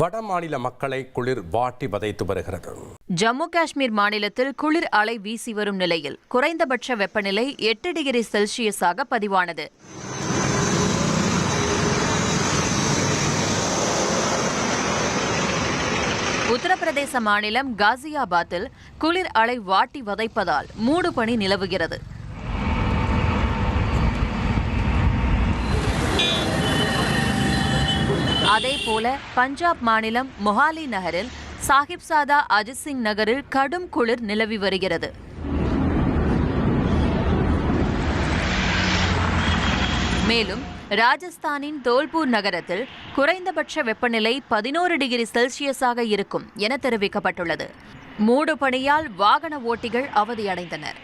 வட மாநில மக்களை குளிர் வாட்டி வதைத்து வருகிறது. ஜம்மு காஷ்மீர் மாநிலத்தில் குளிர் அலை வீசி வரும் நிலையில் குறைந்தபட்ச வெப்பநிலை 8 டிகிரி செல்சியஸாக பதிவானது. உத்தரப்பிரதேச மாநிலம் காசியாபாத்தில் குளிர் அலை வாட்டி வதைப்பதால் மூடுபனி நிலவுகிறது. அதேபோல பஞ்சாப் மாநிலம் மொஹாலி நகரில் சாஹிப்சாதா அஜித் சிங் நகரில் கடும் குளிர் நிலவி வருகிறது. மேலும் ராஜஸ்தானின் தோல்பூர் நகரத்தில் குறைந்தபட்ச வெப்பநிலை 11 டிகிரி செல்சியஸாக இருக்கும் என தெரிவிக்கப்பட்டுள்ளது. மூடுபனியால் வாகன ஓட்டிகள் அவதியடைந்தனர்.